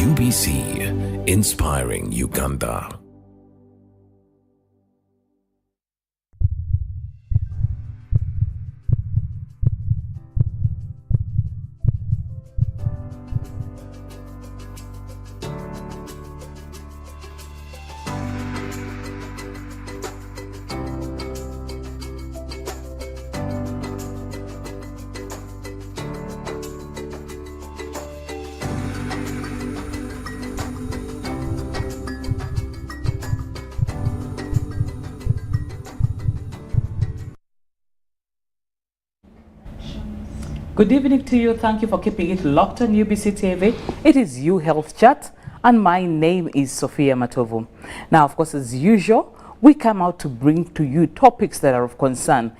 UBC, inspiring Uganda. Good evening to you. Thank you for keeping it locked on UBC TV. It is You Health Chat, and my name is Sophia Matovu. Now, of course, as usual, we come out to bring to you topics that are of concern,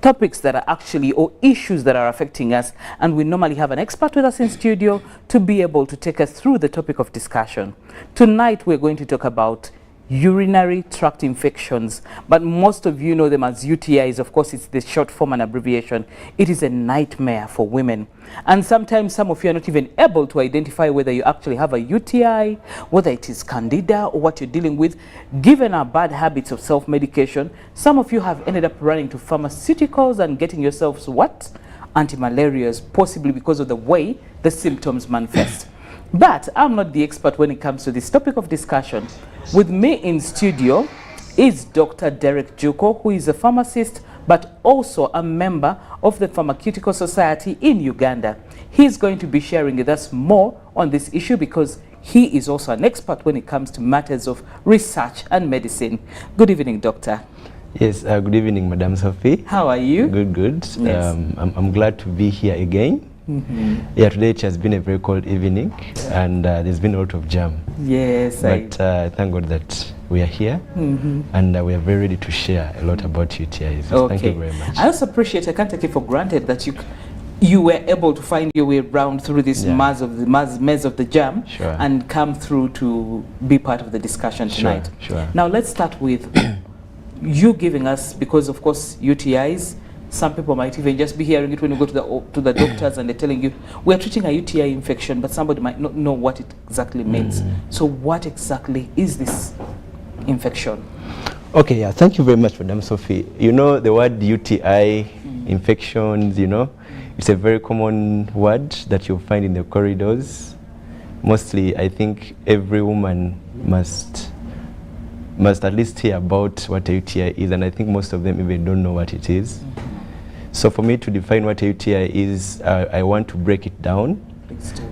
topics that are actually, or issues that are affecting us, and we normally have an expert with us in studio to be able to take us through the topic of discussion. Tonight, we're going to talk about urinary tract infections, but most of you know them as UTIs. Of course, it's the short form and abbreviation. It is a nightmare for women, and sometimes some of you are not even able to identify whether you actually have a UTI, whether it is candida or what you're dealing with. Given our bad habits of self-medication, some of you have ended up running to pharmaceuticals and getting yourselves what? Anti-malarials, possibly because of the way the symptoms manifest. But I'm not the expert when it comes to this topic of discussion. With me in studio is Dr. Derek Juko, who is a pharmacist, but also a member of the Pharmaceutical Society in Uganda. He's going to be sharing with us more on this issue because he is also an expert when it comes to matters of research and medicine. Good evening, Doctor. Yes, good evening, Madam Sophie. How are you? Good, good. Yes. I'm glad to be here again. Yeah, today it has been a very cold evening, and there's been a lot of jam. Yes, but thank God that we are here, and we are very ready to share a lot about UTIs. Okay. Thank you very much. I also appreciate, I can't take it for granted that you were able to find your way around through this maze of the jam, Sure. and come through to be part of the discussion tonight. Sure. Now let's start with you giving us, because of course UTIs, some people might even just be hearing it when you go to the doctors and they're telling you, we're treating a UTI infection, but somebody might not know what it exactly means. So what exactly is this infection? Okay, yeah, thank you very much, Madam Sophie. You know, the word UTI, infections, you know, it's a very common word that you'll find in the corridors. Mostly, I think every woman must at least hear about what a UTI is, and I think most of them even don't know what it is. So for me to define what a UTI is, I want to break it down.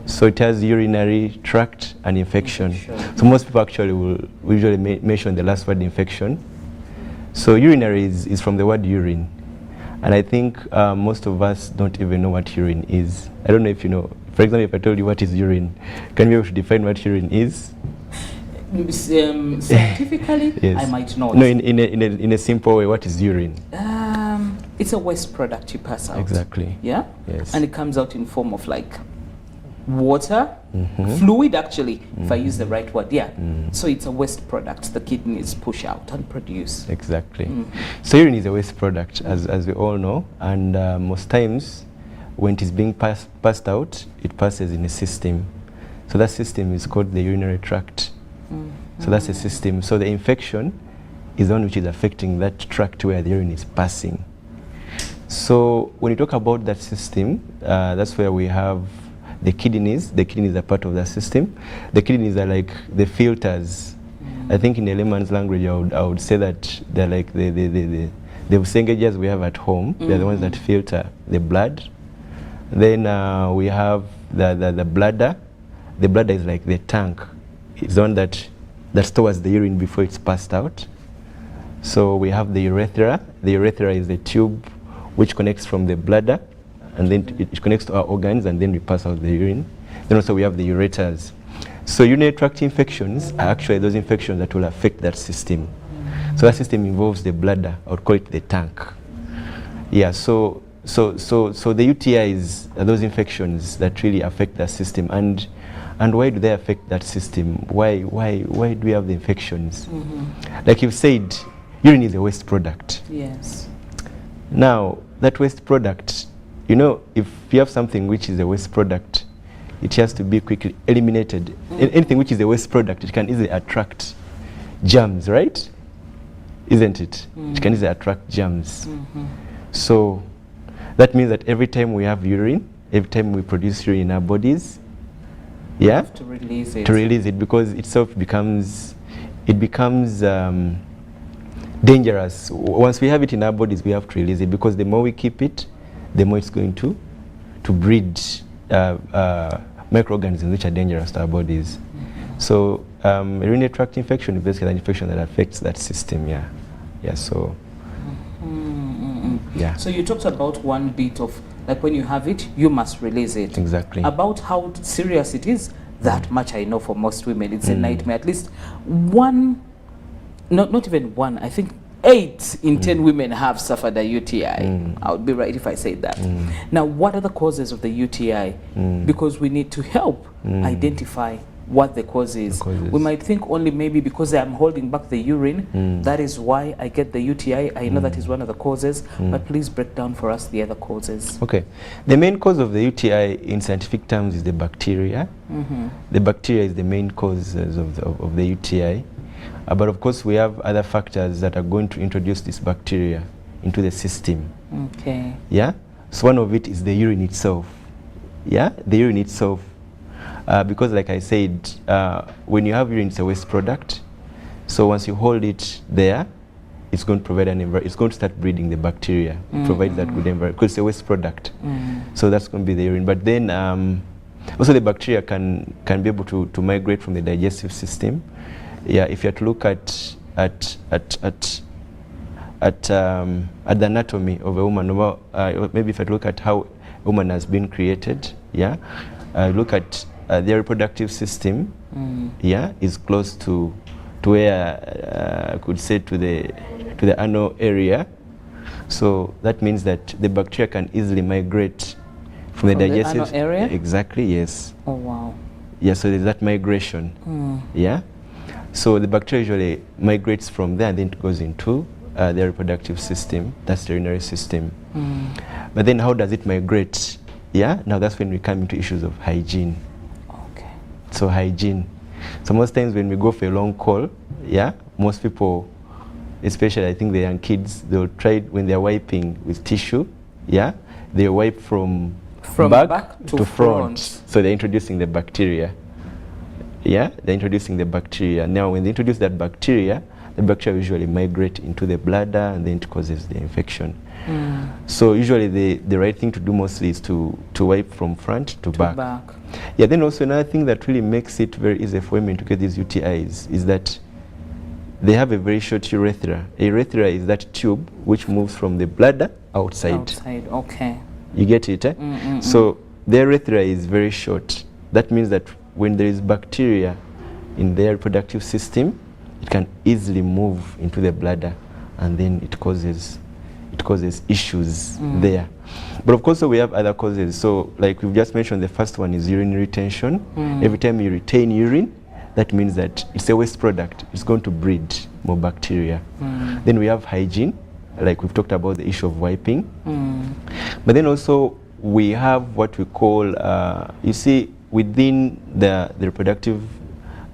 So it has urinary tract and infection. So most people actually will usually mention the last word, infection. So urinary is from the word urine. And I think most of us don't even know what urine is. I don't know if you know. For example, if I told you what is urine, can you be able to define what urine is? Scientifically, yes. I might not. No, in a simple way, what is urine? It's a waste product you pass out. Exactly. Yeah? Yes. And it comes out in form of like water, fluid actually, if I use the right word, yeah. So it's a waste product the kidneys push out and produce. Exactly. So urine is a waste product, as we all know, and most times when it is being passed out, it passes in a system. So that system is called the urinary tract. So that's a system. So the infection is the one which is affecting that tract where the urine is passing. So when you talk about that system, that's where we have the kidneys. The kidneys are part of that system. The kidneys are like the filters. I think in a layman's language, I would say that they're like the percentages we have at home. They're the ones that filter the blood. Then we have the bladder. The bladder is like the tank. It's the one that stores the urine before it's passed out. So we have the urethra. The urethra is the tube which connects from the bladder, and then it connects to our organs, and then we pass out the urine. Then also we have the ureters. So urinary tract infections are actually those infections that will affect that system. So that system involves the bladder. I would call it the tank. Yeah. So the UTIs are those infections that really affect that system. And why do they affect that system? Why do we have the infections? Like you've said, urine is a waste product. Yes. Now, that waste product, you know, if you have something which is a waste product, it has to be quickly eliminated. Anything which is a waste product, it can easily attract germs, right? Isn't it? It can easily attract germs. So that means that every time we have urine, every time we produce urine in our bodies, yeah, have to release it. To release it, because itself becomes, dangerous. Once we have it in our bodies, we have to release it, because the more we keep it, the more it's going to breed microorganisms which are dangerous to our bodies. So urinary tract infection is basically an infection that affects that system. Yeah. So yeah. So you talked about one bit of, like, when you have it, you must release it. Exactly. About how serious it is, that much I know for most women. It's a nightmare. At least one, not even one, I think 8 in 10 women have suffered a UTI. I would be right if I said that. Now, what are the causes of the UTI? Because we need to help identify what the cause is. We might think only maybe because I'm holding back the urine, that is why I get the UTI. I know that is one of the causes, but please break down for us the other causes. Okay. The main cause of the UTI in scientific terms is the bacteria. The bacteria is the main causes of the UTI. But of course, we have other factors that are going to introduce this bacteria into the system. Okay. Yeah. So one of it is the urine itself. Yeah, the urine itself. Because like I said, when you have urine, it's a waste product. So once you hold it there, it's going to provide an environment. It's going to start breeding the bacteria. It provides that good environment because it's a waste product. So that's going to be the urine. But then also the bacteria can be able to migrate from the digestive system. Yeah, if you have to look at the anatomy of a woman, maybe if I look at how a woman has been created, yeah, look at their reproductive system, yeah, is close to where I could say to the anal area. So that means that the bacteria can easily migrate from the digestive area. Exactly, yes. Oh wow. Yeah, so there's that migration. Yeah. So the bacteria usually migrates from there and then it goes into their reproductive system. That's the urinary system. But then how does it migrate? Yeah, now that's when we come into issues of hygiene. Okay. So hygiene. So most times when we go for a long call, yeah, most people, especially I think the young kids, they'll try when they're wiping with tissue, yeah, they wipe from back to front. So they're introducing the bacteria. Yeah, they're introducing the bacteria. Now when they introduce that bacteria, the bacteria usually migrate into the bladder and then it causes the infection. So usually the right thing to do mostly is to wipe from front to back. Yeah, then also another thing that really makes it very easy for women to get these UTIs is that they have a very short urethra. A urethra is that tube which moves from the bladder outside. Outside, okay. You get it, eh? So the urethra is very short. That means that when there is bacteria in their reproductive system, it can easily move into the bladder and then it causes issues there. But of course, so we have other causes. So like we've just mentioned, the first one is urinary retention. Every time you retain urine, that means that it's a waste product. It's going to breed more bacteria. Then we have hygiene, like we've talked about the issue of wiping. But then also we have what we call, you see, within the reproductive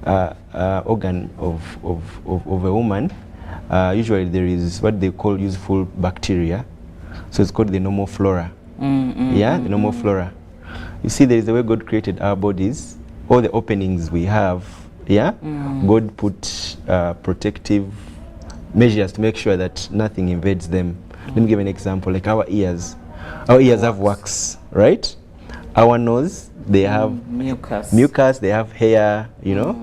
organ of a woman, usually there is what they call useful bacteria. So it's called the normal flora. Yeah, the normal flora. You see, there is the way God created our bodies, all the openings we have. Yeah, God put protective measures to make sure that nothing invades them. Let me give an example, like our ears. Our ears have wax, right? Our nose, they have mucus, they have hair, you know.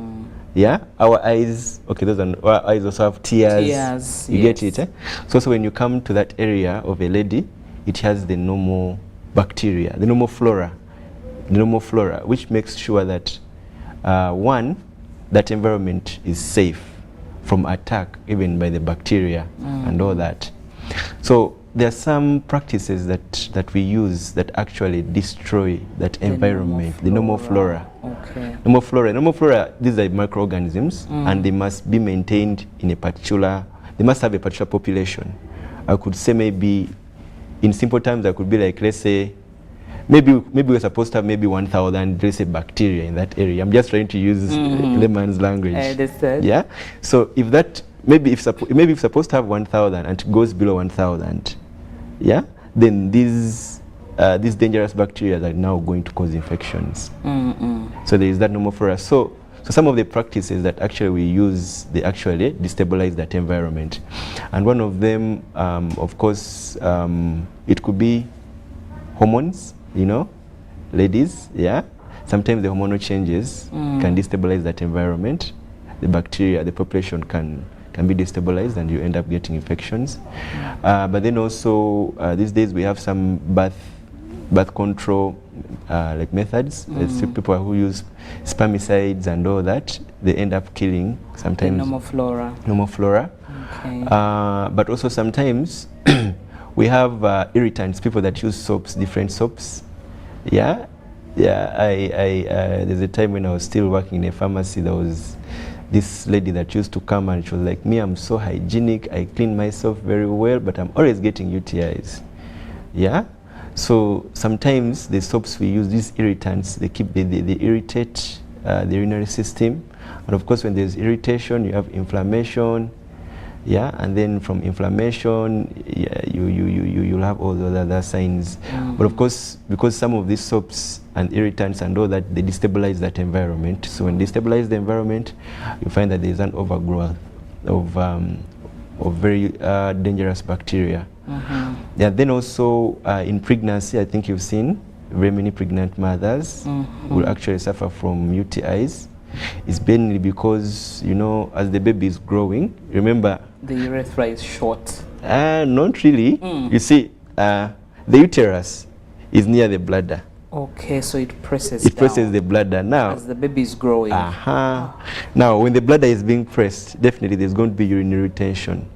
Yeah, our eyes, okay, our eyes also have tears. You get it, eh? So when you come to that area of a lady, it has the normal bacteria, the normal flora, which makes sure that one, that environment is safe from attack even by the bacteria and all that. So there are some practices that we use that actually destroy that environment, the normal flora. Okay. Normal flora, these are microorganisms and they must be maintained in a particular, they must have a particular population. I could say maybe, in simple terms, I could be like, let's say, maybe we're supposed to have maybe 1,000, let's say, bacteria in that area. I'm just trying to use layman's language. I understand. Yeah. So if that maybe if supposed to have 1,000 and it goes below 1,000, yeah, then these dangerous bacteria are now going to cause infections. So there is that normal for us. So some of the practices that actually we use, they actually destabilize that environment. And one of them, of course, it could be hormones, you know, ladies, yeah. Sometimes the hormonal changes can destabilize that environment. The bacteria, the population can be destabilized and you end up getting infections. But then also, these days we have some birth control like methods. There's people who use spermicides and all that. They end up killing sometimes the normal flora. Okay. But also sometimes we have irritants, people that use soaps, different soaps. Yeah. There's a time when I was still working in a pharmacy, there was this lady that used to come and she was like, me, I'm so hygienic, I clean myself very well, but I'm always getting UTIs. Yeah. So sometimes the soaps we use, these irritants, they irritate the urinary system. And of course, when there's irritation, you have inflammation. Yeah, and then from inflammation, yeah, you'll have all the other signs. But of course, because some of these soaps and irritants and all that, they destabilize that environment. So when they destabilize the environment, you find that there's an overgrowth of very dangerous bacteria. Yeah, then also in pregnancy, I think you've seen very many pregnant mothers will actually suffer from UTIs. It's mainly because, you know, as the baby is growing, remember, the urethra is short. Not really. You see, the uterus is near the bladder. Okay, so it presses It presses the bladder now. as the baby is growing. Now, when the bladder is being pressed, definitely there's going to be urinary retention.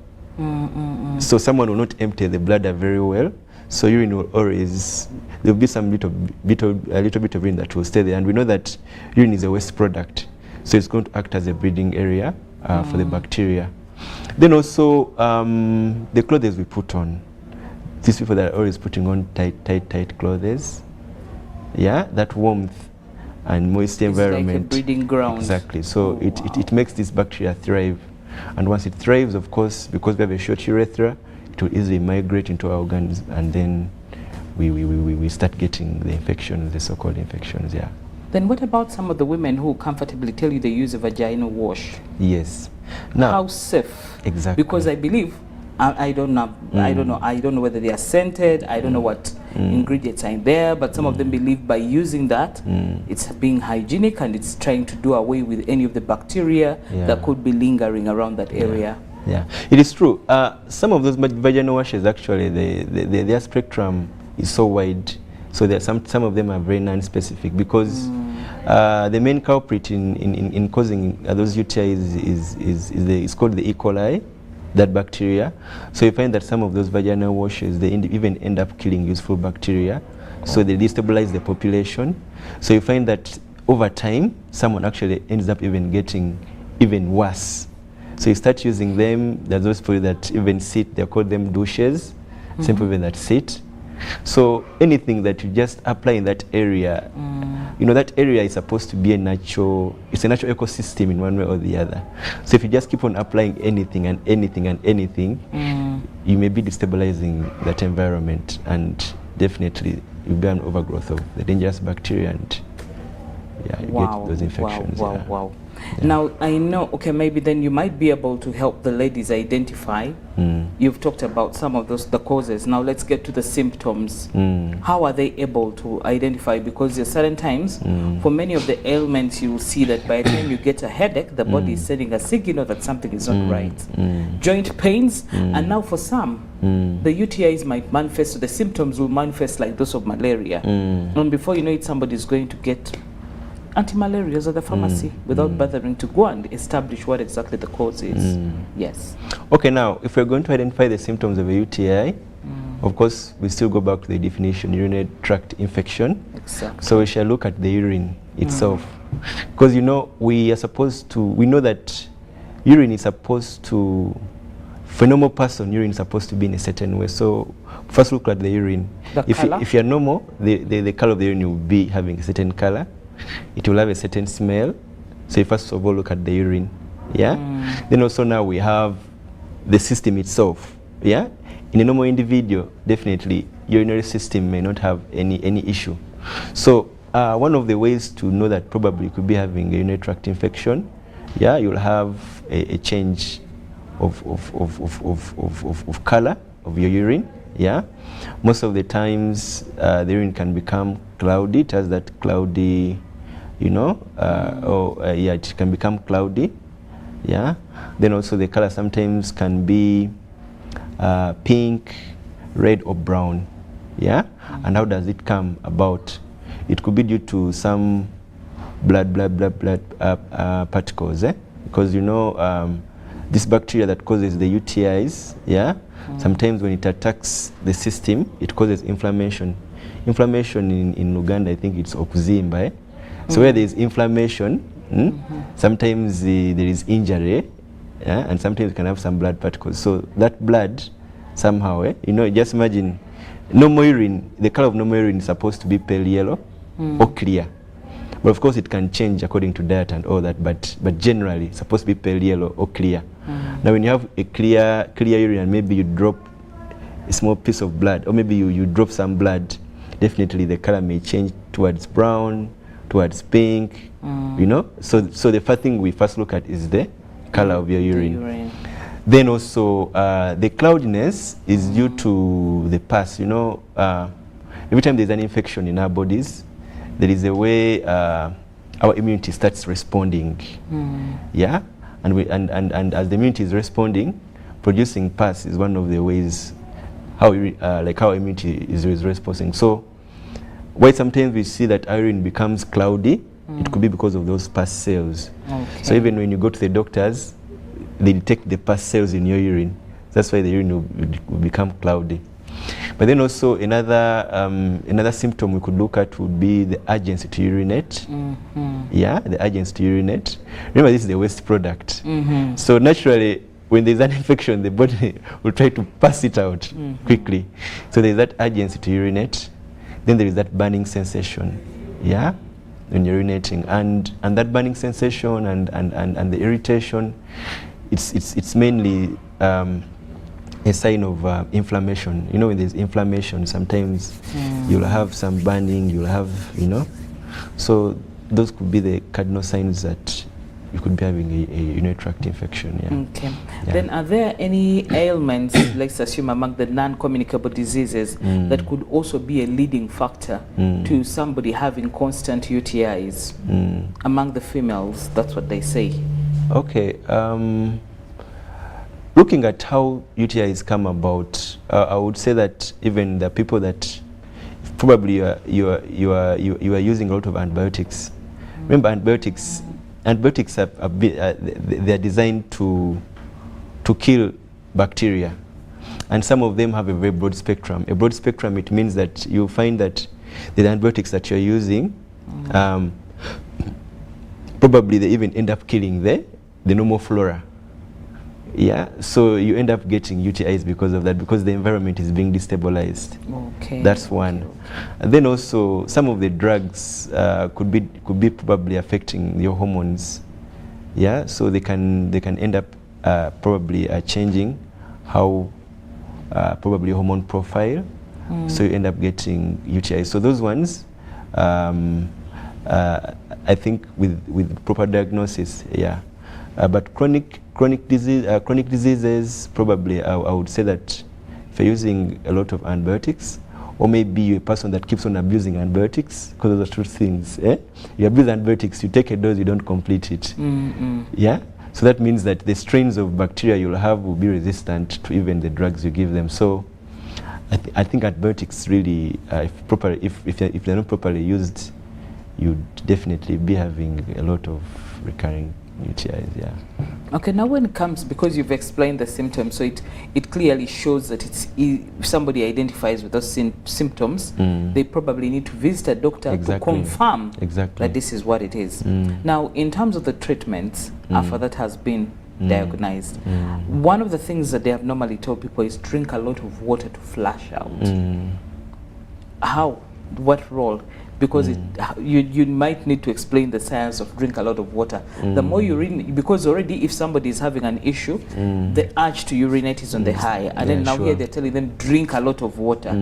So someone will not empty the bladder very well. So urine will always, there will be some little bit of urine that will stay there. And we know that urine is a waste product. So it's going to act as a breeding area for the bacteria. Then also the clothes we put on. These people that are always putting on tight clothes. Yeah, that warmth and moist environment. Like a breeding ground. Exactly. So it makes this bacteria thrive. And once it thrives, of course, because we have a short urethra, it will easily migrate into our organs, and then we start getting the infections, the so-called infections, yeah. Then what about some of the women who comfortably tell you they use a vaginal wash? Yes. Now, how safe? Exactly. Because I believe, I don't know whether they are scented, I don't know what ingredients are in there, but some of them believe by using that, it's being hygienic and it's trying to do away with any of the bacteria that could be lingering around that area. Yeah, it is true. Some of those vaginal washes, actually, their spectrum is so wide. So there are some of them are very non-specific because the main culprit in causing those UTIs is called the E. coli, that bacteria. So you find that some of those vaginal washes, they even end up killing useful bacteria. So they destabilize the population. So you find that over time, someone actually ends up even getting even worse. So you start using them. There's those people that even sit, they call them douches, some people that sit. So anything that you just apply in that area, you know, that area is supposed to be a natural ecosystem in one way or the other. So if you just keep on applying anything and anything and anything, you may be destabilizing that environment, and definitely you'll be an overgrowth of the dangerous bacteria, and you get those infections. Wow. Now, I know, okay, maybe then you might be able to help the ladies identify. You've talked about some of the causes. Now, let's get to the symptoms. How are they able to identify? Because there are certain times, for many of the ailments, you will see that by the time you get a headache, the body is sending a signal that something is not right. Joint pains, and now for some, the UTIs might manifest, the symptoms will manifest like those of malaria. And before you know it, somebody is going to get anti-malarials at the pharmacy without bothering to go and establish what exactly the cause is. Yes. Okay, now, if we're going to identify the symptoms of a UTI, of course, we still go back to the definition, urinary tract infection. Exactly. So we shall look at the urine itself. Because, you know, we know that urine is supposed to for a normal person, urine is supposed to be in a certain way. So first look at the urine. If you're normal, the color of the urine will be having a certain color. It will have a certain smell. So you first of all look at the urine. Yeah. Then also now we have the system itself. Yeah. In a normal individual, definitely urinary system may not have any issue. So one of the ways to know that probably you could be having a urinary tract infection, yeah, you'll have a change of color of your urine. Yeah, most of the times the urine can become cloudy. It has that cloudy, you know, yeah, it can become cloudy. Yeah, then also the color sometimes can be pink, red, or brown. Yeah, and how does it come about? It could be due to some blood particles, because you know this bacteria that causes the UTIs, yeah, sometimes when it attacks the system, it causes inflammation. Inflammation in Uganda, I think it's okuzimba. So where there is inflammation, sometimes there is injury, yeah, and sometimes you can have some blood particles. So that blood, somehow, you know, just imagine normal urine, the color of normal urine is supposed to be pale yellow or clear. But of course it can change according to diet and all that, but generally it's supposed to be pale yellow or clear. Now when you have a clear urine and maybe you drop a small piece of blood, or maybe you drop some blood, definitely the color may change towards brown, towards pink, you know. So the first thing we first look at is the color of your urine. Then also the cloudiness is due to the pus. You know, every time there's an infection in our bodies, there is a way our immunity starts responding. Yeah, and as the immunity is responding, producing pus is one of the ways how how immunity is responding. So why sometimes we see that urine becomes cloudy, it could be because of those pus cells. So even when you go to the doctors, they detect the pus cells in your urine. That's why the urine will become cloudy. But then also another symptom we could look at would be the urgency to urinate. Yeah, the urgency to urinate. Remember, this is the waste product. So naturally, when there's an infection, the body will try to pass it out quickly. So there's that urgency to urinate. Then there is that burning sensation. Yeah, when you're urinating, and that burning sensation and the irritation, it's mainly a sign of inflammation. You know, when there's inflammation, sometimes you'll have some burning, you'll have, you know. So those could be the cardinal signs that you could be having a urinary tract infection. Yeah. Okay. Yeah. Then are there any ailments, let's assume among the non-communicable diseases, that could also be a leading factor to somebody having constant UTIs among the females? That's what they say. Okay. Looking at how UTIs come about, I would say that even the people that probably you are using a lot of antibiotics. Remember, antibiotics are they are designed to kill bacteria, and some of them have a very broad spectrum. A broad spectrum, it means that you find that the antibiotics that you're using, probably they even end up killing the normal flora. Yeah, so you end up getting UTIs because of that, because the environment is being destabilized. Okay. That's one. And then also some of the drugs could be probably affecting your hormones. Yeah, so they can end up probably changing how probably your hormone profile. So you end up getting UTIs. So those ones, I think with proper diagnosis, yeah. But chronic diseases, probably I would say that if you're using a lot of antibiotics, or maybe you're a person that keeps on abusing antibiotics, because of the two things. You abuse antibiotics, you take a dose, you don't complete it. Yeah, so that means that the strains of bacteria you'll have will be resistant to even the drugs you give them. So I think antibiotics really, if they're not properly used, you'd definitely be having a lot of recurring UTIs, yeah. Okay, now when it comes, because you've explained the symptoms, so it clearly shows that if somebody identifies with those symptoms, they probably need to visit a doctor to confirm that this is what it is. Now, in terms of the treatments, after that has been diagnosed. One of the things that they have normally told people is drink a lot of water to flush out. How? What role? Because you might need to explain the science of drink a lot of water. The more urine, because already if somebody is having an issue, the urge to urinate is on the high, and then now here they're telling them drink a lot of water.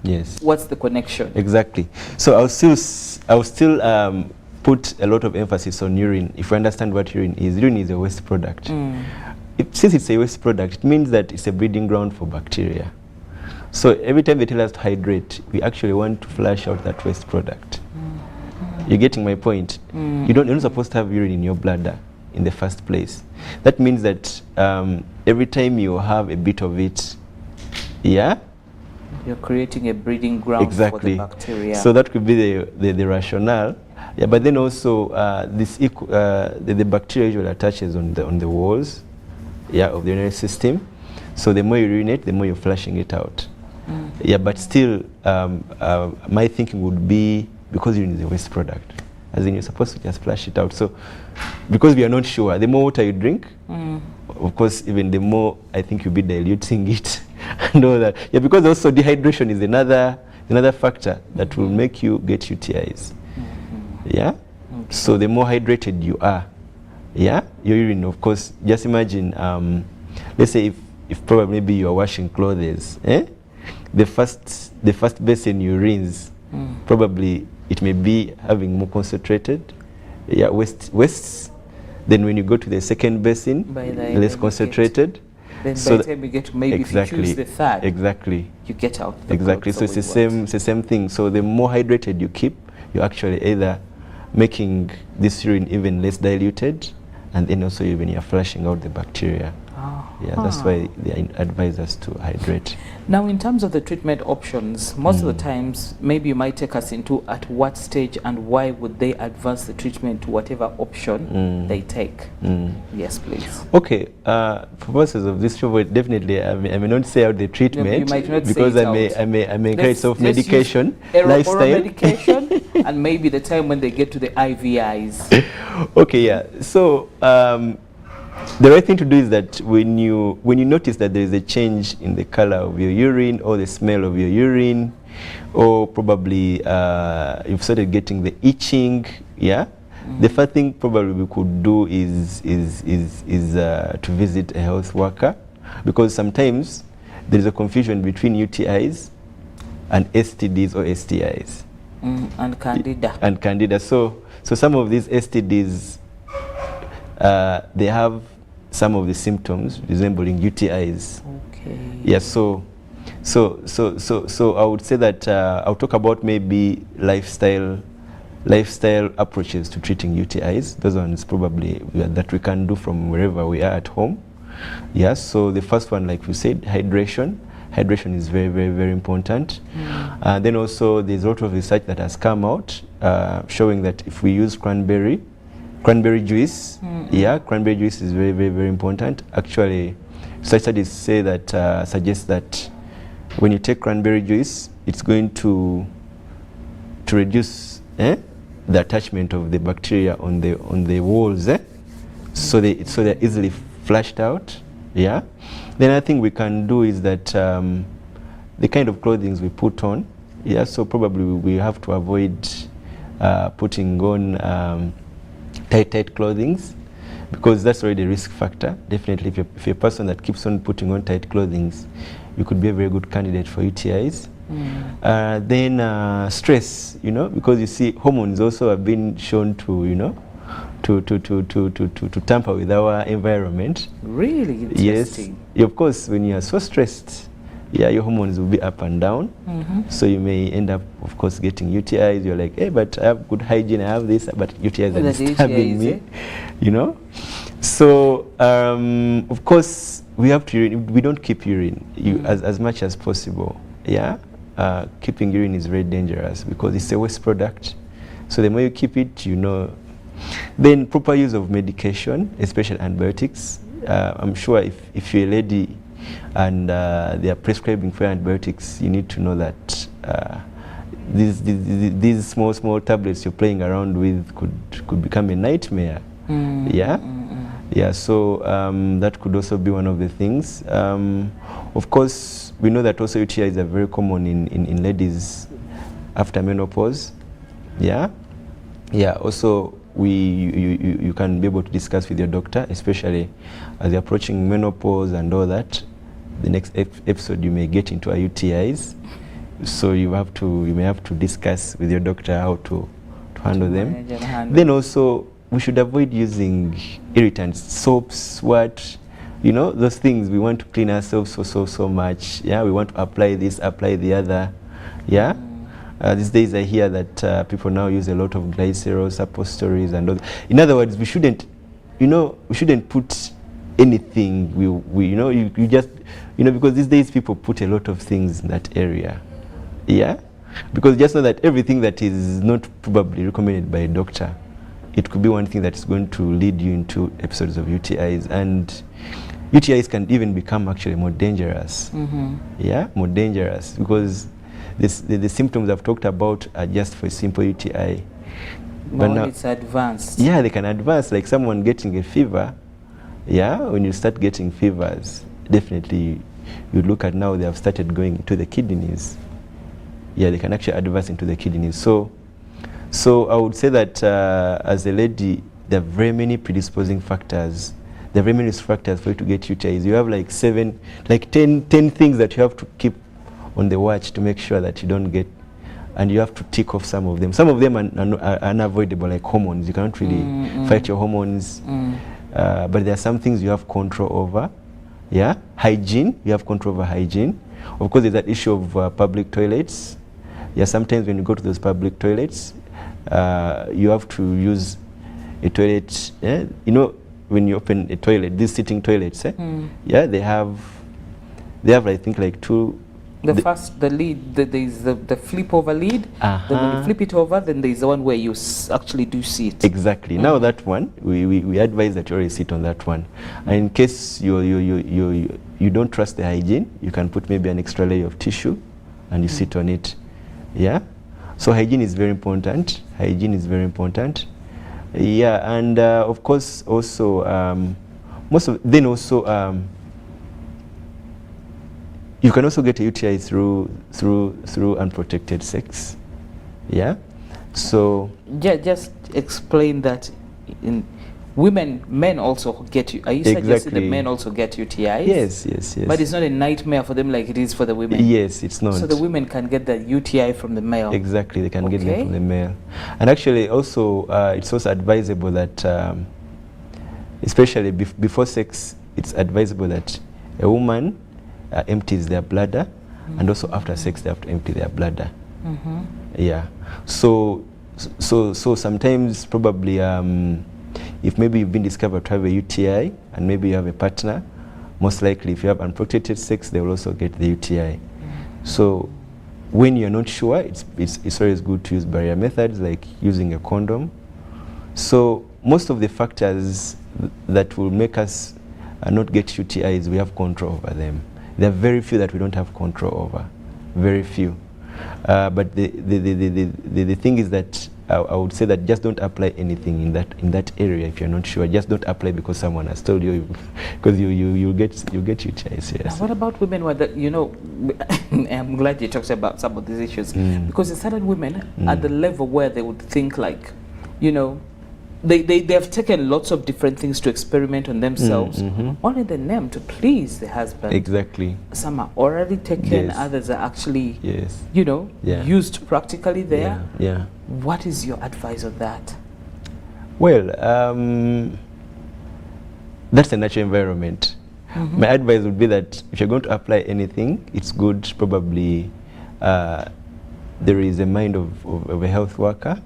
Yes. What's the connection? Exactly. So I'll still put a lot of emphasis on urine. If we understand what urine is a waste product. Since it's a waste product, it means that it's a breeding ground for bacteria. So every time they tell us to hydrate, we actually want to flush out that waste product. You're getting my point? You're not supposed to have urine in your bladder in the first place. That means that every time you have a bit of it, you're creating a breeding ground for the bacteria. So that could be the rationale. Yeah, but then also the bacteria usually attaches on the walls, of the urinary system. So the more you urinate, the more you're flushing it out. Yeah, but still, my thinking would be, because urine is a waste product, as in you're supposed to just flush it out. So, because we are not sure, the more water you drink, of course, even the more I think you'll be diluting it and all that. Yeah, because also dehydration is another factor that will make you get UTIs. Yeah. So the more hydrated you are, your urine, of course. Just imagine, let's say if probably maybe you are washing clothes, the first basin you rinse, probably it may be having more concentrated wastes. Then when you go to the second basin, less concentrated. Then by the time you get to maybe if you choose the third, you get out. Exactly. So it's the same thing. So the more hydrated you keep, you're actually either making this urine even less diluted, and then also even you're flushing out the bacteria. Yeah, that's why they advise us to hydrate. Now, in terms of the treatment options, most of the times, maybe you might take us into at what stage and why would they advance the treatment to whatever option they take. Yes, please. Okay, for purposes of this show, definitely I may not say out the treatment, you might not because say I may encourage self-medication, lifestyle, medication, and maybe the time when they get to the IVIs. Okay, yeah. So the right thing to do is that when you notice that there is a change in the color of your urine or the smell of your urine, or probably you've started getting the itching, the first thing probably we could do is to visit a health worker, because sometimes there is a confusion between UTIs and STDs or STIs. And Candida. And Candida. So some of these STDs, they have some of the symptoms resembling UTIs. Okay. Yeah. So I would say that I'll talk about maybe lifestyle approaches to treating UTIs. Those ones probably that we can do from wherever we are at home. Yeah. So the first one, like we said, hydration. Hydration is very, very, very important. Then also there's a lot of research that has come out showing that if we use cranberry juice, cranberry juice is very, very, very important. Actually, such studies say that suggest that when you take cranberry juice, it's going to reduce the attachment of the bacteria on the walls, so they're easily flushed out. Yeah. Then I think we can do is that the kind of clothing we put on. Yeah. So probably we have to avoid putting on tight clothing, because that's already a risk factor. Definitely, if you're a person that keeps on putting on tight clothing, you could be a very good candidate for UTIs. Then stress, because you see hormones also have been shown to, to tamper with our environment. Really interesting. Yes, of course, when you are so stressed, your hormones will be up and down. So you may end up, of course, getting UTIs. You're like, hey, but I have good hygiene, I have this, but UTIs are disturbing me, So, of course, we have to we don't keep urine as much as possible. Yeah, keeping urine is very dangerous because it's a waste product. So the more you keep it, Then proper use of medication, especially antibiotics. I'm sure if you're a lady and they are prescribing for antibiotics, you need to know that these small tablets you're playing around with could become a nightmare. Yeah, so that could also be one of the things. Of course, we know that also UTIs are very common in ladies after menopause. Yeah, yeah. Also, you can be able to discuss with your doctor, especially as you're approaching menopause and all that. The next episode you may get into UTIs, so you may have to discuss with your doctor how to handle them. Then also we should avoid using irritants, soaps, those things. We want to clean ourselves so much. Yeah, we want to apply this, apply the other. Yeah. These days I hear that people now use a lot of glycerol suppositories and all. In other words, we shouldn't put anything. You just, because these days people put a lot of things in that area. Yeah, because just know that everything that is not probably recommended by a doctor, it could be one thing that is going to lead you into episodes of UTIs, and UTIs can even become actually more dangerous. Yeah, more dangerous, because the symptoms I've talked about are just for a simple UTI. But now it's advanced. Yeah, they can advance, like someone getting a fever. Yeah, when you start getting fevers, definitely you look at now they have started going to the kidneys. Yeah, they can actually advance into the kidneys. So I would say that as a lady, there are very many predisposing factors. There are very many factors for you to get UTIs. You have like 10 things that you have to keep on the watch to make sure that you don't get, and you have to tick off some of them. Some of them are unavoidable, like hormones. You cannot really fight your hormones. But there are some things you have control over. Yeah, hygiene, you have control over hygiene. Of course, there's that issue of public toilets. Yeah, sometimes when you go to those public toilets, you have to use a toilet. Yeah? When you open a toilet, these sitting toilets, yeah, they have I think like two. The lead, there's the flip over lead. Then when you flip it over, then there's the one where you actually do sit. Exactly. Now that one, we advise that you always sit on that one. And in case you don't trust the hygiene, you can put maybe an extra layer of tissue and you sit on it. Yeah. So hygiene is very important. Hygiene is very important. Yeah, and of course also you can also get a UTI through unprotected sex. Yeah. So just explain that. In men also get you. Are you suggesting that men also get UTIs? Yes. But it's not a nightmare for them like it is for the women. Yes, it's not. So the women can get the UTI from the male. Exactly, they can get them from the male. And actually, also it's also advisable that, especially before sex, it's advisable that a woman empties their bladder, and also after sex they have to empty their bladder. Yeah. So sometimes probably if maybe you've been discovered to have a UTI and maybe you have a partner, most likely if you have unprotected sex, they will also get the UTI. So when you're not sure, it's always good to use barrier methods like using a condom. So most of the factors that will make us not get UTIs, we have control over them. There are very few that we don't have control over, very few. But the thing is that I would say that just don't apply anything in that area if you're not sure. Just don't apply because someone has told you, because you get UTIs. Yes. Now, what about women where I'm glad you talked about some of these issues, because there's certain women at the level where they would think like, they have taken lots of different things to experiment on themselves, only the name to please the husband. Exactly. Some are already taken, others are actually, used practically there. Yeah. What is your advice on that? Well, that's a natural environment. My advice would be that if you're going to apply anything, it's good probably there is a mind of a health worker.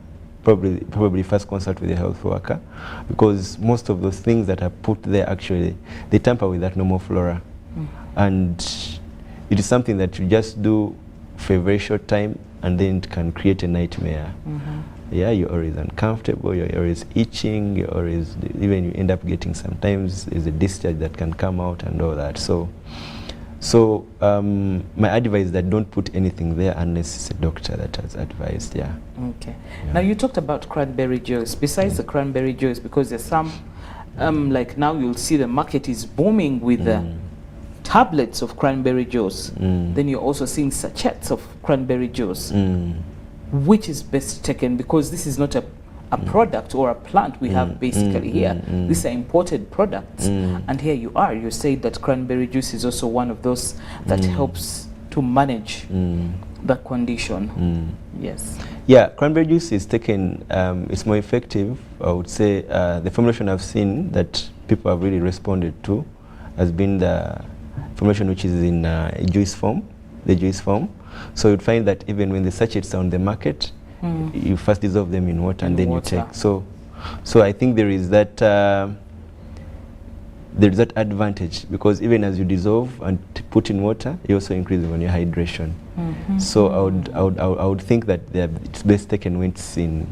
Probably first consult with a health worker, because most of those things that are put there actually they tamper with that normal flora, and it is something that you just do for a very short time and then it can create a nightmare. Yeah, you're always uncomfortable, you're always itching, you're always, even you end up getting, sometimes there's a discharge that can come out and all that. So my advice is that don't put anything there unless it's a doctor that has advised. Okay. Now you talked about cranberry juice. Besides the cranberry juice, because there's some like now you'll see the market is booming with tablets of cranberry juice. Then you're also seeing sachets of cranberry juice. Which is best taken, because this is not a product or a plant we have basically here. These are imported products. And here you say that cranberry juice is also one of those that helps to manage the condition. Yes. Yeah, cranberry juice is taken, it's more effective. I would say the formulation I've seen that people have really responded to has been the formulation which is in juice form, the juice form. So you'd find that even when the sachets are on the market, you first dissolve them in water and then you take. So I think there is that advantage, because even as you dissolve and put in water, you also increase on your hydration. So I would think that it's best taken when it's in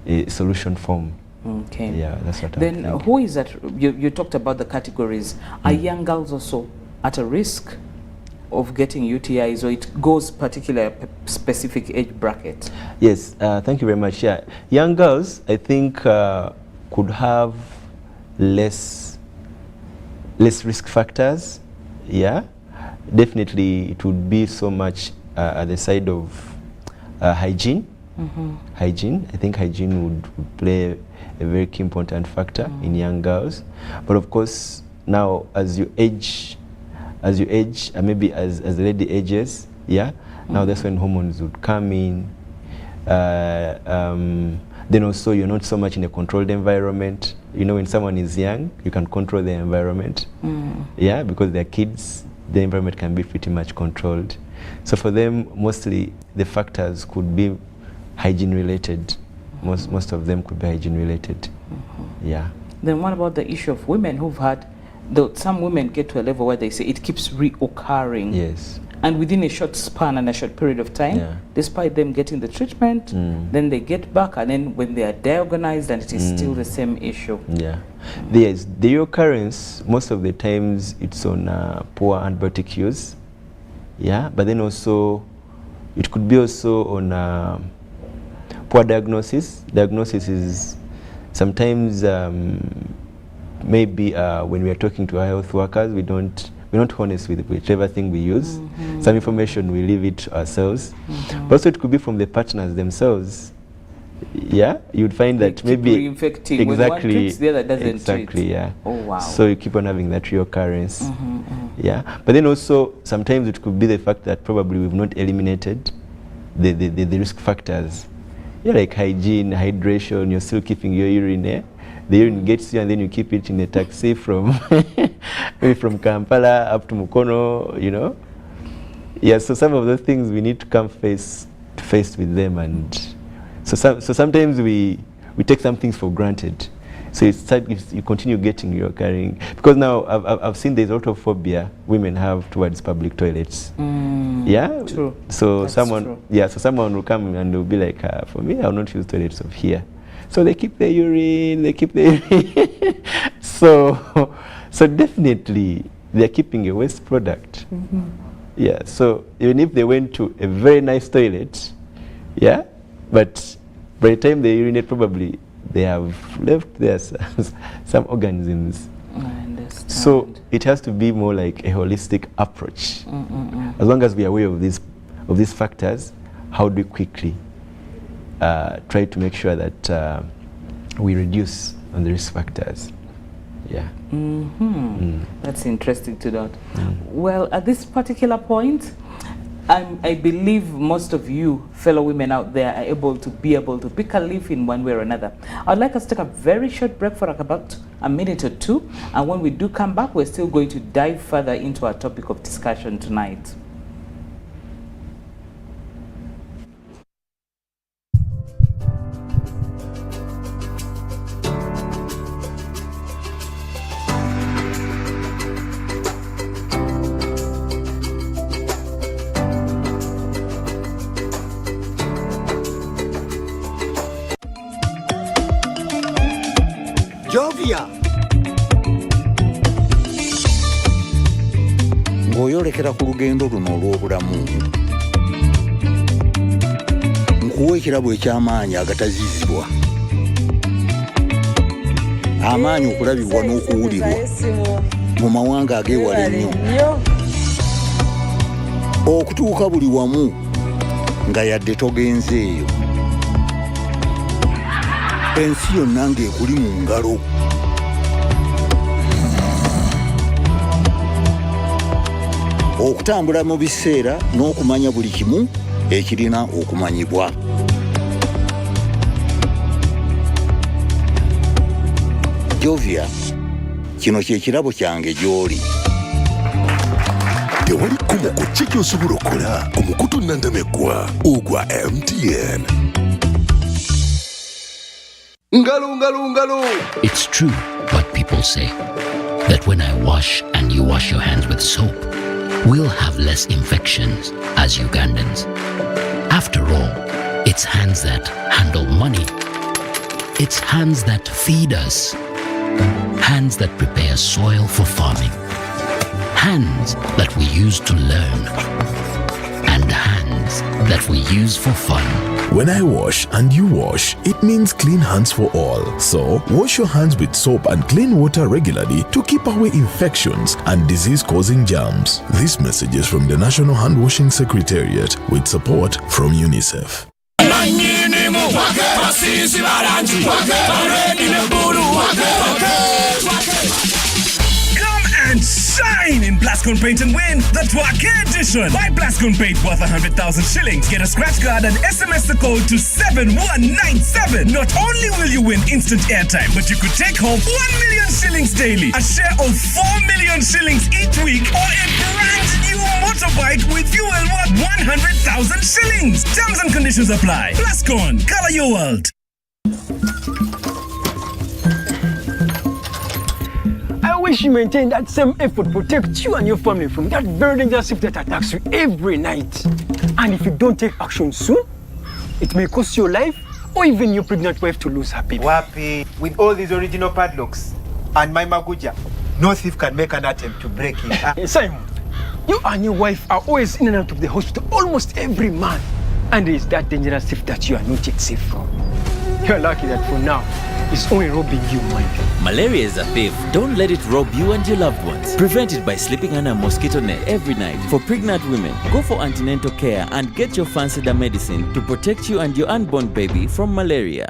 a solution form. Okay. Yeah, that's what I Then think. who is at, you talked about the categories. Are young girls also at a risk of getting UTIs, or it goes particular specific age bracket? Yes, thank you very much. Yeah, young girls, I think, could have less risk factors. Yeah, definitely it would be so much at the side of hygiene. Hygiene, I think hygiene would play a very key important factor in young girls. But of course, now as you age, maybe as the lady ages, yeah, now that's when hormones would come in. Then also you're not so much in a controlled environment. You know, when someone is young, you can control the environment. Yeah, because they're kids, the environment can be pretty much controlled. So for them, mostly the factors could be hygiene related. Most of them could be hygiene related. Yeah. Then what about the issue of women who've had, some women get to a level where they say it keeps reoccurring. Yes. And within a short span and a short period of time, despite them getting the treatment, then they get back, and then when they are diagnosed, and it is still the same issue. Yeah. Yes, the reoccurrence, most of the times it's on poor antibiotic use. Yeah, but then also, it could be also on poor diagnosis. Diagnosis is sometimes maybe when we are talking to our health workers, we're not honest with whichever thing we use. Some information we leave it to ourselves. But also it could be from the partners themselves. Yeah, you'd find that maybe reinfecting. When one treats, the other doesn't treat. Yeah. Oh wow. So you keep on having that reoccurrence. Yeah, but then also sometimes it could be the fact that probably we've not eliminated the risk factors. Yeah, like hygiene, hydration. You're still keeping your urine there. The urine gets you, and then you keep it in a taxi from maybe from Kampala up to Mukono, you know. Yeah, so some of those things we need to come face to face with them, and so sometimes we take some things for granted. So you continue getting your carrying, because now I've seen there's a lot of phobia women have towards public toilets. Yeah, true. So that's someone will come and they'll be like, for me, I'll not use toilets of here. So they keep their urine, so definitely they're keeping a waste product. Yeah, so even if they went to a very nice toilet, yeah, but by the time they urinate, probably they have left there some organisms. I understand. So it has to be more like a holistic approach. As long as we are aware of these factors, how do we quickly try to make sure that we reduce on the risk factors? Yeah. That's interesting to note. Well, at this particular point, I believe most of you fellow women out there are able to pick a leaf in one way or another. I'd like us to take a very short break for about a minute or two, and when we do come back, we're still going to dive further into our topic of discussion tonight. Ng'oyolekera ku lugendo luno olw'obulamu, nkuwa ekirabo eky'amaanyi agatazizibwa amaanyi okulabibwa n'okuwulirwa mu mawanga ageewala ennyo okutuuka buli wamu nga yadde togenzeeyo ensi yonna ng'ekuli mu ngalo okutambula mu biseera n'okumanya buli kimu ekirina okumanyibwa Jovia kino kye kirabo kyange gy'oli tewali kkomo ki ky'osobola okukola ku mukutu nnantameggwa ogwa MTN. Ngalo. It's true what people say, that when I wash and you wash your hands with soap, we'll have less infections as Ugandans. After all, it's hands that handle money. It's hands that feed us. Hands that prepare soil for farming. Hands that we use to learn. And hands that we use for fun. When I wash and you wash, it means clean hands for all. So, wash your hands with soap and clean water regularly to keep away infections and disease-causing germs. This message is from the National Hand Washing Secretariat with support from UNICEF. And shine in Plascon Paint and win the Twake edition. Buy Plascon Paint worth 100,000 shillings. Get a scratch card and SMS the code to 7197. Not only will you win instant airtime, but you could take home 1 million shillings daily, a share of 4 million shillings each week, or a brand new motorbike with fuel worth 100,000 shillings. Terms and conditions apply. Plascon, color your world. I wish you maintain that same effort, protect you and your family from that very dangerous ship that attacks you every night. And if you don't take action soon, it may cost your life or even your pregnant wife to lose her baby. Wapi, with all these original padlocks and my maguja, no thief can make an attempt to break it. Simon, you and your wife are always in and out of the hospital almost every month. And it is that dangerous thief that you are not yet safe from. You're lucky that for now, it's only robbing you, mind. Malaria is a thief. Don't let it rob you and your loved ones. Prevent it by sleeping under a mosquito net every night. For pregnant women, go for antenatal care and get your Fancida medicine to protect you and your unborn baby from malaria.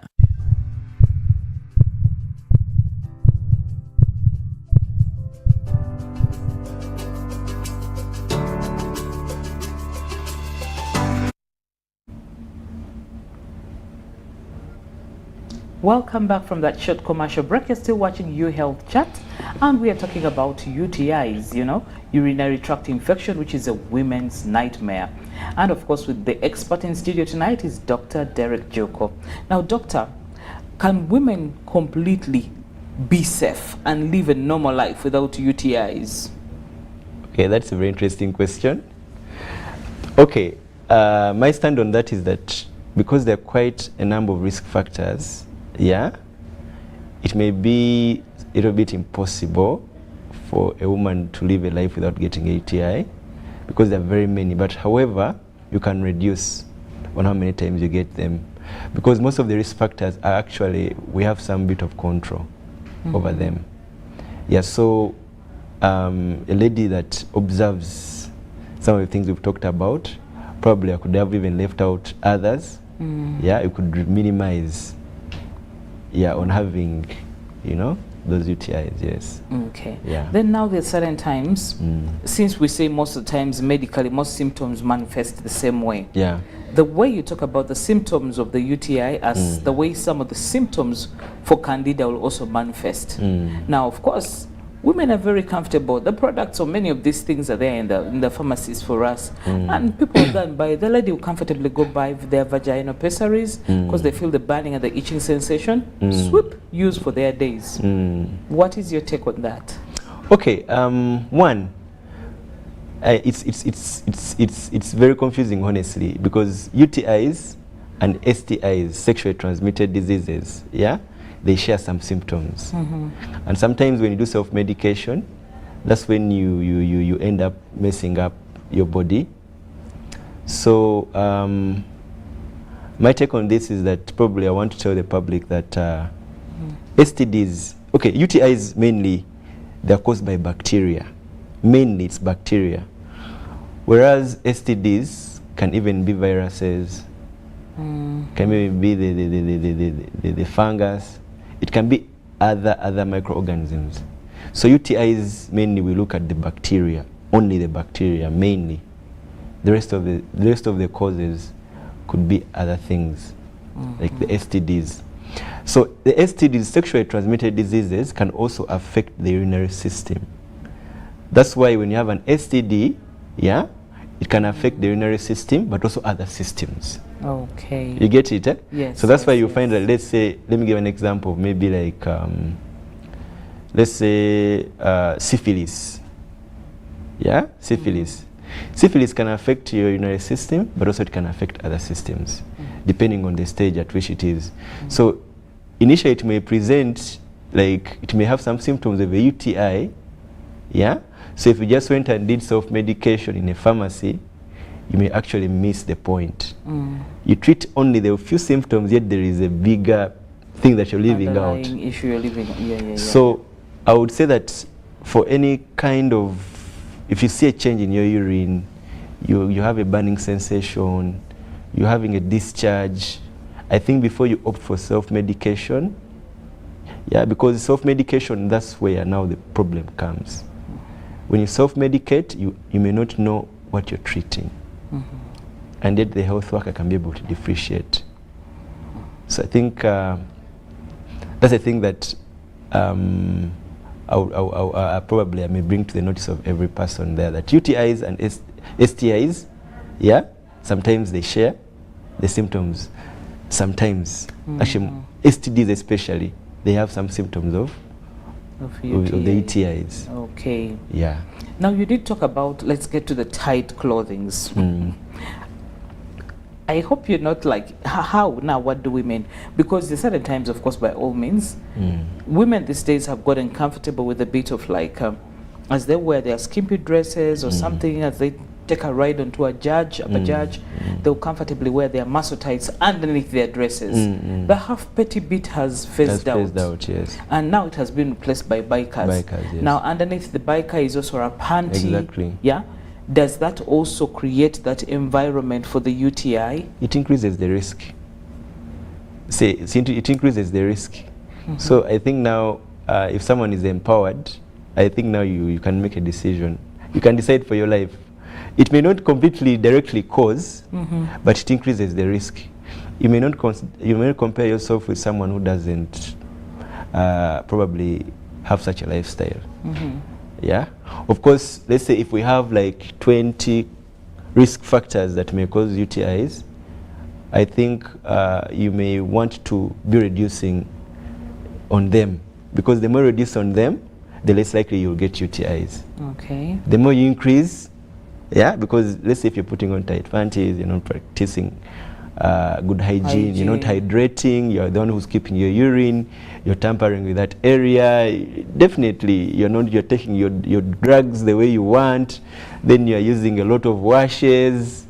Welcome back from that short commercial break. You're still watching U Health Chat, and we are talking about UTIs, urinary tract infection, which is a women's nightmare. And of course, with the expert in studio tonight is Dr. Derek Joko. Now, doctor, can women completely be safe and live a normal life without UTIs? Okay, that's a very interesting question. Okay, my stand on that is that because there are quite a number of risk factors, it may be a little bit impossible for a woman to live a life without getting a UTI because there are very many. But however, you can reduce on how many times you get them because most of the risk factors are actually, we have some bit of control over them. So a lady that observes some of the things we've talked about, probably I could have even left out others. You could minimize on having those UTIs. Yes. Okay. Then now there's certain times, since we say most of the times medically most symptoms manifest the same way, the way you talk about the symptoms of the UTI as the way some of the symptoms for Candida will also manifest. Now of course women are very comfortable. The products of many of these things are there in the pharmacies for us. And people will go and buy. The lady will comfortably go buy their vaginal pessaries because they feel the burning and the itching sensation. Swoop, use for their days. What is your take on that? Okay, one, it's very confusing, honestly, because UTIs and STIs, sexually transmitted diseases, they share some symptoms. And sometimes when you do self-medication, that's when you end up messing up your body. So my take on this is that probably I want to tell the public that STDs, okay, UTIs mainly, they're caused by bacteria. Mainly it's bacteria. Whereas STDs can even be viruses, can even be the fungus. It can be other microorganisms. So UTIs, mainly we look at the bacteria, only the bacteria, mainly. The rest of the causes could be other things, like the STDs. So the STDs, sexually transmitted diseases, can also affect the urinary system. That's why when you have an STD, yeah, it can affect the urinary system, but also other systems. Okay. You get it, eh? Yes. So that's why you find that, let's say, let me give an example, maybe like, let's say syphilis. Yeah, syphilis. Syphilis can affect your urinary system, but also it can affect other systems, depending on the stage at which it is. So initially it may present, like, it may have some symptoms of a UTI, yeah? So if you just went and did self-medication in a pharmacy, you may actually miss the point. You treat only the few symptoms, yet there is a bigger thing that you're leaving out. Issue you're leaving. Yeah. So I would say that for any kind of, if you see a change in your urine, you have a burning sensation, you're having a discharge, I think before you opt for self-medication, yeah, because self-medication, that's where now the problem comes. When you self-medicate, you may not know what you're treating. And yet the health worker can be able to differentiate. So I think that's a thing that probably I may bring to the notice of every person there, that UTIs and STIs, yeah, sometimes they share the symptoms. Sometimes, actually, STDs especially, they have some symptoms of the UTIs. Okay. Yeah. Now you did talk about, let's get to the tight clothings. I hope you're not like, how now, what do we mean? Because there's certain times, of course, by all means, women these days have gotten comfortable with a bit of like, as they wear their skimpy dresses or something, as they take a ride onto a judge, upper judge, they'll comfortably wear their muscle tights underneath their dresses. The half petty bit has phased out. Yes. And now it has been replaced by bikers. Yes. Now underneath the biker is also a panty. Exactly. Yeah. Does that also create that environment for the UTI? It increases the risk. It increases the risk. So I think now, if someone is empowered, I think now you can make a decision. You can decide for your life. It may not completely directly cause, but it increases the risk. You may not compare yourself with someone who doesn't probably have such a lifestyle. Yeah. Of course, let's say if we have like 20 risk factors that may cause UTIs, I think you may want to be reducing on them, because the more you reduce on them, the less likely you'll get UTIs. Okay. The more you increase, yeah, because let's say if you're putting on tight panties, you're not practicing good hygiene, you're not hydrating, you're the one who's keeping your urine, you're tampering with that area, definitely you're taking your drugs the way you want, then you're using a lot of washes.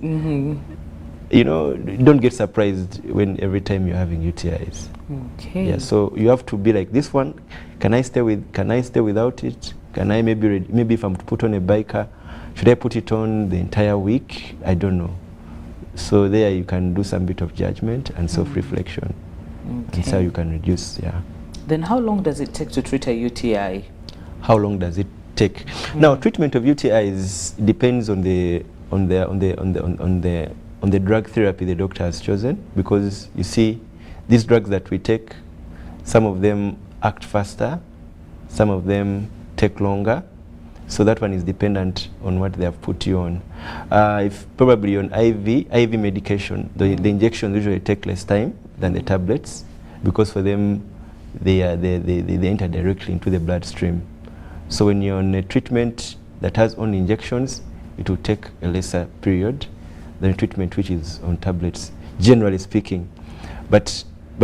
You know, don't get surprised when every time you're having UTIs. Okay. Yeah, so you have to be like, this one, can I stay without it? Can I maybe if I'm to put on a biker, should I put it on the entire week? I don't know. So there you can do some bit of judgment and self-reflection. And so you can reduce, yeah. Then how long does it take to treat a UTI? How long does it take? Now, treatment of UTIs depends on the drug therapy the doctor has chosen, because you see, these drugs that we take, some of them act faster, some of them take longer. So that one is dependent on what they have put you on. If probably on IV medication, the injections usually take less time than the tablets, because for them, they enter directly into the bloodstream. So when you're on a treatment that has only injections, it will take a lesser period than a treatment which is on tablets, generally speaking. But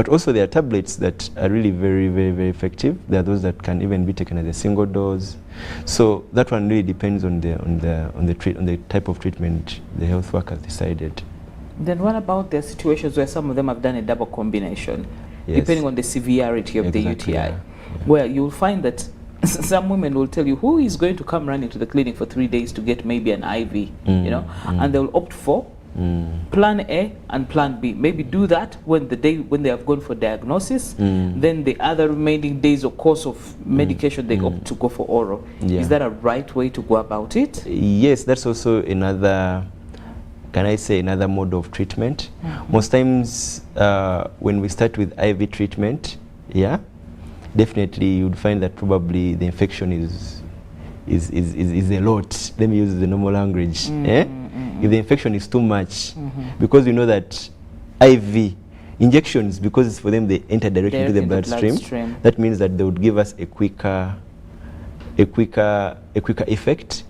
also there are tablets that are really very, very, very effective. There are those that can even be taken as a single dose. So that one really depends on the type of treatment the health worker has decided. Then what about the situations where some of them have done a double combination? Yes. depending on the severity of the Exactly, UTI. yeah. Where you'll find that some women will tell you who is going to come running to the clinic for 3 days to get maybe an IV, you know, and they'll opt for plan A and plan B. Maybe do that when they have gone for diagnosis. Then the other remaining days or course of medication they opt to go for oral. Yeah. Is that a right way to go about it? Yes, that's also another, can I say, another mode of treatment. Most times when we start with IV treatment, yeah, definitely you would find that probably the infection is a lot. Let me use the normal language. If the infection is too much, because you know that IV injections, because it's for them, they enter directly into the bloodstream. That means that they would give us a quicker effect,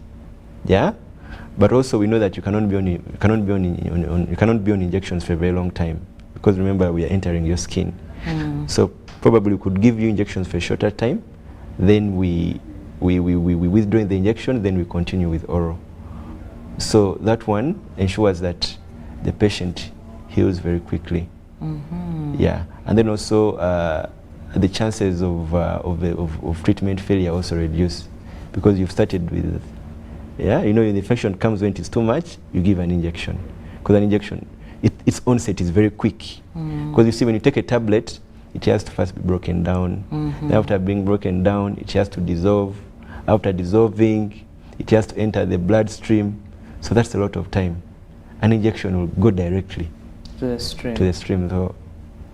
yeah. But also we know that you cannot be on injections for a very long time, because remember we are entering your skin. So probably we could give you injections for a shorter time, then we withdraw the injection, then we continue with oral. So that one ensures that the patient heals very quickly. Yeah, and then also the chances of treatment failure also reduce, because you've started with, yeah, you know, the infection comes when it's too much, you give an injection, because an injection, its onset is very quick. Because you see, when you take a tablet, it has to first be broken down. Then after being broken down, it has to dissolve. After dissolving, it has to enter the bloodstream. So that's a lot of time. An injection will go directly To the stream. to the stream. So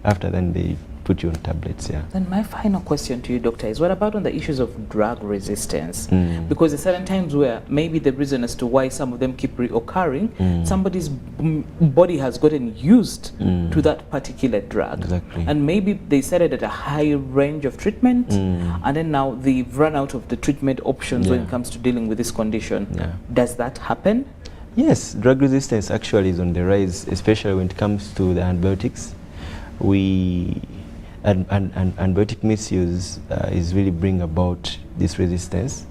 after then, they put you on tablets, yeah. Then my final question to you, doctor, is what about on the issues of drug resistance? Because there are certain times where maybe the reason as to why some of them keep reoccurring, somebody's body has gotten used to that particular drug. Exactly. And maybe they started at a high range of treatment, and then now they've run out of the treatment options when it comes to dealing with this condition. Does that happen? Yes, drug resistance actually is on the rise, especially when it comes to the antibiotics. Antibiotic misuse is really bring about this resistance.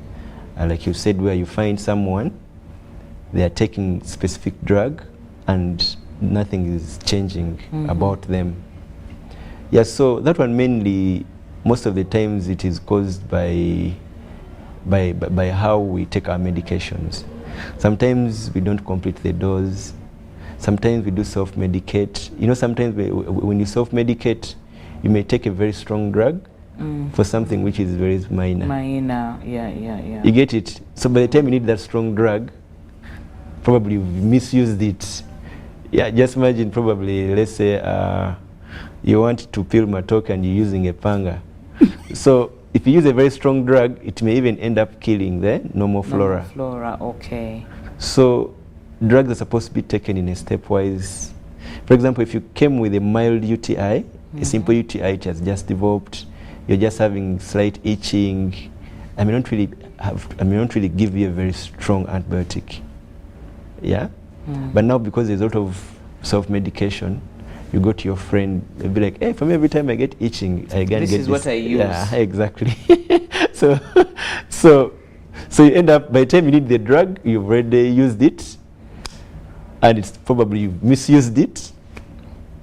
Like you said, where you find someone, they are taking specific drug and nothing is changing about them. Yeah, so that one mainly, most of the times it is caused by how we take our medications. Sometimes we don't complete the dose. Sometimes we do self-medicate. You know, sometimes when you self-medicate, you may take a very strong drug for something which is very minor. Minor, yeah. You get it? So by the time you need that strong drug, probably you've misused it. Yeah, just imagine probably, let's say, you want to peel matoke and you're using a panga. So if you use a very strong drug, it may even end up killing the normal flora. Okay. So drugs are supposed to be taken in a stepwise. For example, if you came with a mild UTI, a simple UTI, it has just developed, you're just having slight itching, I may not really give you a very strong antibiotic. Yeah? But now, because there's a lot of self-medication, you go to your friend, they'll be like, hey, for me, every time I get itching, I get this. This is what I use. Yeah, exactly. so you end up, by the time you need the drug, you've already used it, and it's probably you've misused it,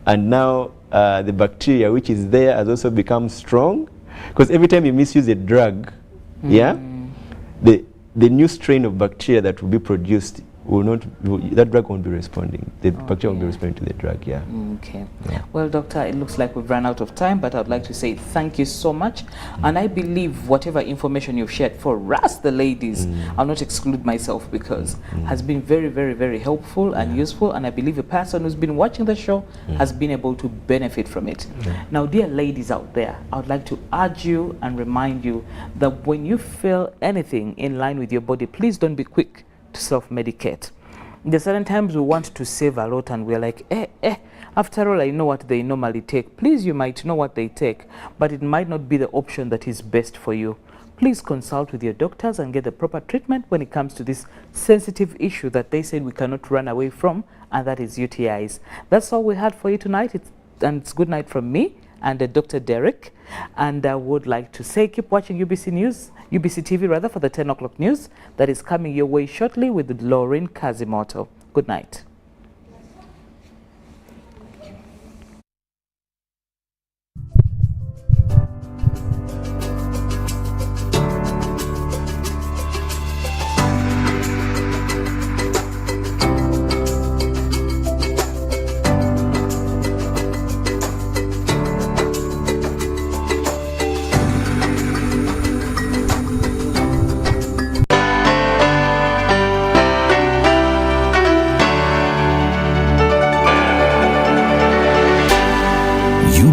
and now the bacteria which is there has also become strong, because every time you misuse a drug, yeah, the new strain of bacteria that will be produced that drug won't be responding. The bacteria won't be responding to the drug, yeah. Okay. Yeah. Well, doctor, it looks like we've run out of time, but I'd like to say thank you so much. And I believe whatever information you've shared for us, the ladies, I'll not exclude myself, because has been very, very, very helpful and useful. And I believe a person who's been watching the show has been able to benefit from it. Now, dear ladies out there, I would like to urge you and remind you that when you feel anything in line with your body, please don't be quick to self-medicate. There are certain times we want to save a lot and we're like, after all, I know what they normally take. Please, you might know what they take, but it might not be the option that is best for you. Please consult with your doctors and get the proper treatment when it comes to this sensitive issue that they said we cannot run away from, and that is UTIs. That's all we had for you tonight. It's good night from me and Dr. Derek. And I would like to say keep watching UBC News, UBC TV rather, for the 10 o'clock news that is coming your way shortly with Lauren Kazimoto. Good night.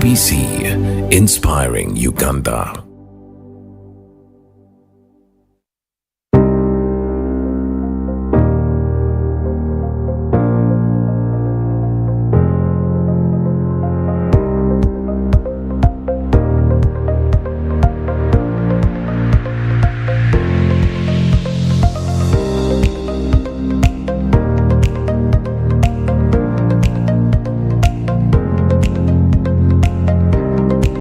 UBC, inspiring Uganda.